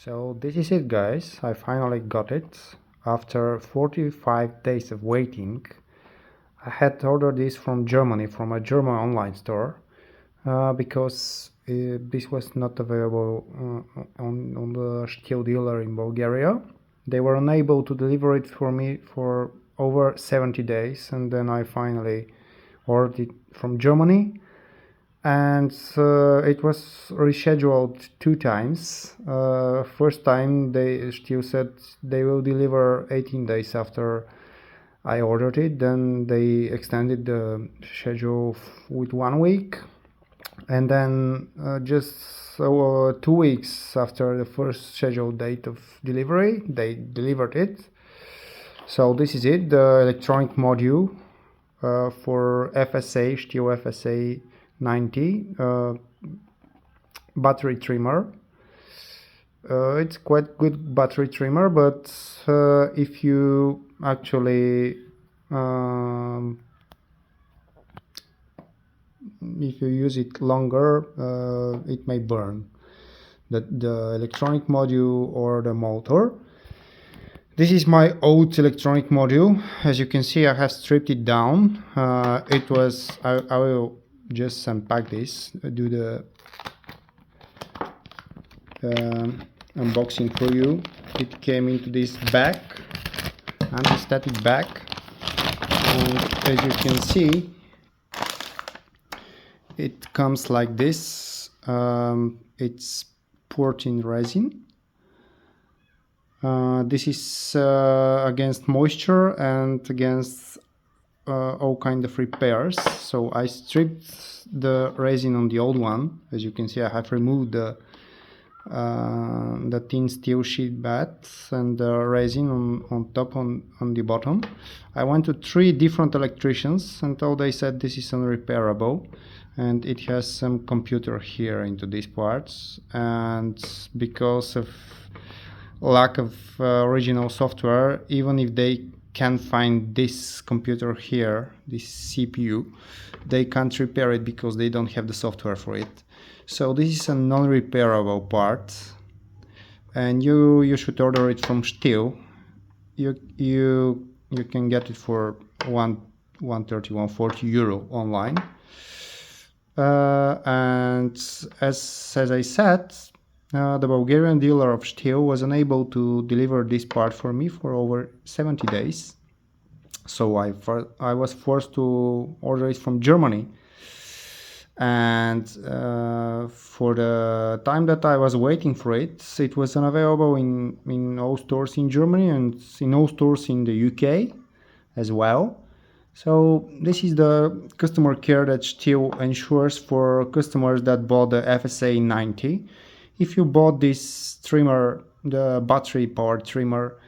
So this is it, guys. I finally got it. After 45 days of waiting, I had ordered this from Germany, from a German online store, because this was not available on the Stihl dealer in Bulgaria. They were unable to deliver it for me for over 70 days, and then I finally ordered it from Germany. And it was rescheduled 2 times. First time they still said they will deliver 18 days after I ordered it. Then they extended the schedule with 1 week, and then just 2 weeks after the first scheduled date of delivery, they delivered it. So this is it, the electronic module for FSA, Stihl FSA 90 battery trimmer. It's quite good battery trimmer, but if you actually if you use it longer, it may burn the electronic module or the motor. This is my old electronic module. As you can see, I have stripped it down. It was I will just unpack this, do the unboxing for you. It came into this bag, anti-static bag, and as you can see, it comes like this. It's poured in resin. This is against moisture and against all kind of repairs. So I stripped the resin on the old one. As you can see, I have removed the thin steel sheet bats and the resin on top, on the bottom. I went to 3 different electricians and all they said this is unrepairable, and it has some computer here into these parts, and because of lack of original software, even if they can find this computer here, this CPU, they can't repair it because they don't have the software for it. So this is a non-repairable part, and you should order it from Stihl. You can get it for 130-140 euro online. And as I said, the Bulgarian dealer of Stihl was unable to deliver this part for me for over 70 days. So I was forced to order it from Germany. And for the time that I was waiting for it, it was unavailable in all stores in Germany and in all stores in the UK as well. So this is the customer care that Stihl ensures for customers that bought the FSA 90. If you bought this trimmer, the battery powered trimmer,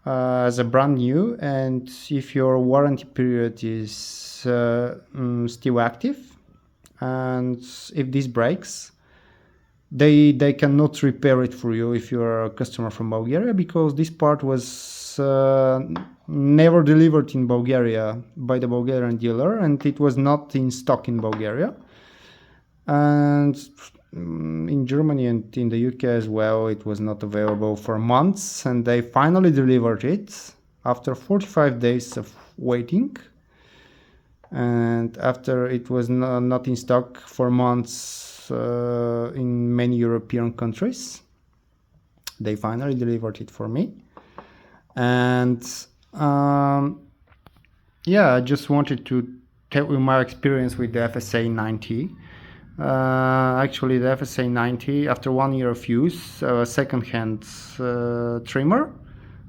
as a brand new, and if your warranty period is still active, and if this breaks, they cannot repair it for you if you're a customer from Bulgaria, because this part was never delivered in Bulgaria by the Bulgarian dealer, and it was not in stock in Bulgaria. And in Germany and in the UK as well, it was not available for months, and they finally delivered it after 45 days of waiting. And after it was not in stock for months in many European countries, they finally delivered it for me. And yeah, I just wanted to tell you my experience with the FSA 90. Actually, the FSA 90, after 1 year of use, a second-hand trimmer.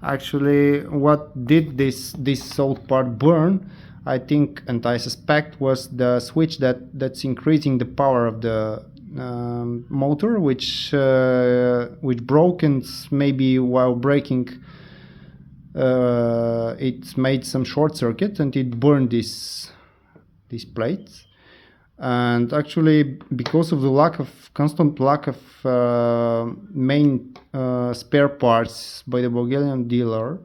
Actually, what did this old part burn, I think, and I suspect, was the switch that's increasing the power of the motor, which broke, and maybe while braking it made some short circuit and it burned this plate. And actually, because of the constant lack of main spare parts by the Bulgarian dealer,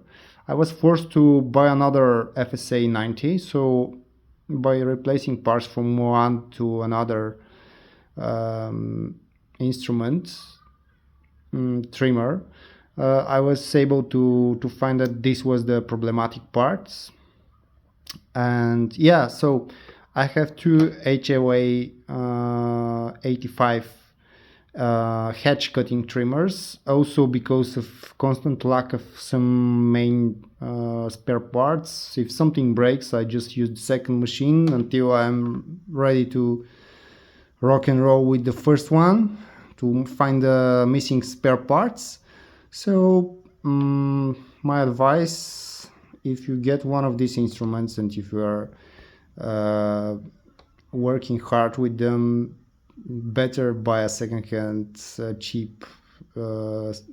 I was forced to buy another FSA 90. So by replacing parts from one to another instrument, trimmer, I was able to find that this was the problematic parts. And yeah, so I have two HOA 85 hedge cutting trimmers, also because of constant lack of some main spare parts. If something breaks, I just use the second machine until I'm ready to rock and roll with the first one to find the missing spare parts. So my advice, if you get one of these instruments and if you are working hard with them, better buy a second-hand cheap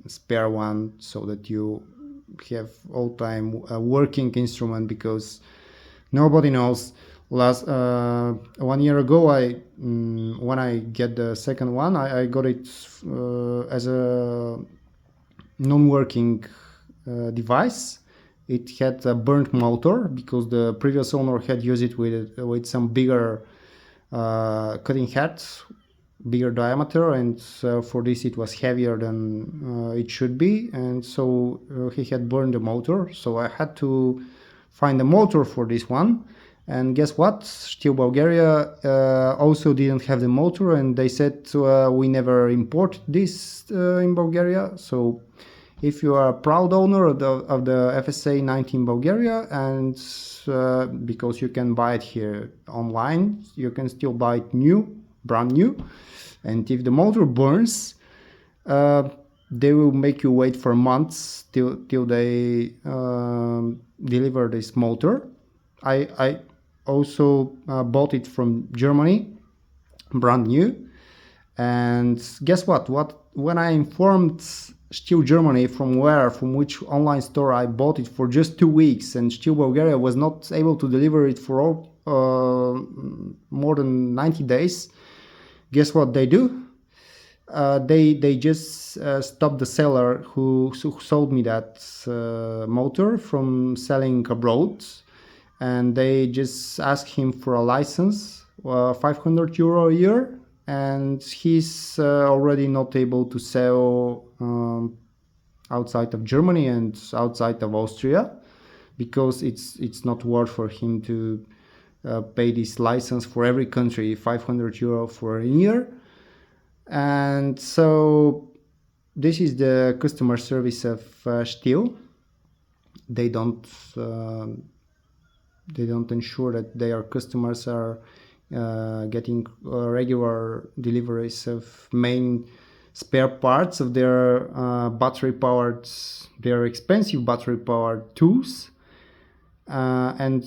spare one, so that you have all time a working instrument, because nobody knows. Last 1 year ago, when I get the second one, I got it as a non-working device. It had a burnt motor because the previous owner had used it with some bigger cutting heads, bigger diameter, and for this it was heavier than it should be, and so he had burned the motor. So I had to find a motor for this one, and guess what? Stihl Bulgaria also didn't have the motor, and they said we never import this in Bulgaria. So if you are a proud owner of the FSA 19 Bulgaria, and because you can buy it here online, you can still buy it brand new. And if the motor burns, they will make you wait for months till they deliver this motor. I also bought it from Germany, brand new. And guess what? When I informed Stihl Germany from which online store I bought it for just 2 weeks, and Stihl Bulgaria was not able to deliver it for more than 90 days, guess what they do? They just stopped the seller who sold me that motor from selling abroad, and they just asked him for a license, €500 a year, and he's already not able to sell outside of Germany and outside of Austria, because it's not worth for him to pay this license for every country, €500 for a year. And so this is the customer service of Stihl. They don't ensure that their customers are getting regular deliveries of main spare parts of their their expensive battery-powered tools. And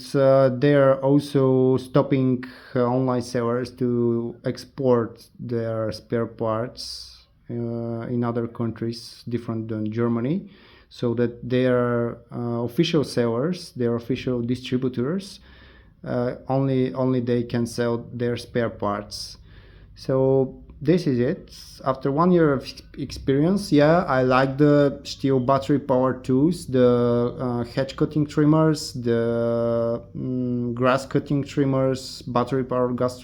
they're also stopping online sellers to export their spare parts in other countries different than Germany, so that their official sellers, their official distributors, only they can sell their spare parts. So this is it. After 1 year of experience, yeah, I like the Stihl battery powered tools, the hedge cutting trimmers, the grass cutting trimmers, battery powered grass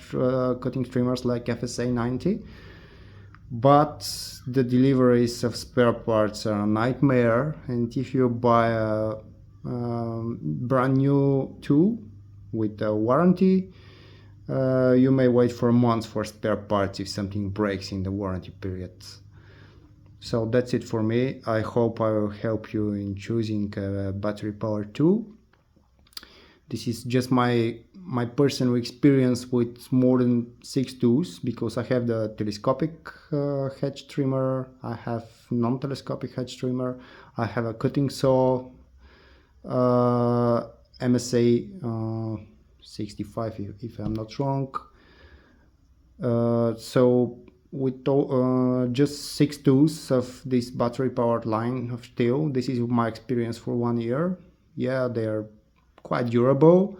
cutting trimmers like FSA 90. But the deliveries of spare parts are a nightmare, and if you buy a brand new tool with a warranty, you may wait for months for spare parts if something breaks in the warranty period. So that's it for me. I hope I will help you in choosing a battery powered tool. This is just my personal experience with more than 6 tools, because I have the telescopic hedge trimmer, I have non-telescopic hedge trimmer, I have a cutting saw, MSA 65 if I'm not wrong. So with just 6 tools of this battery powered line of Stihl, this is my experience for 1 year. Yeah, they're quite durable.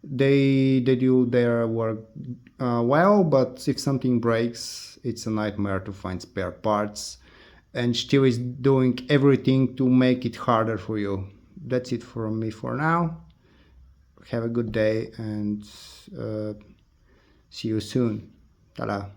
They do their work well, but if something breaks, it's a nightmare to find spare parts, and Stihl is doing everything to make it harder for you. That's it from me for now. Have a good day, and see you soon. Ta-da.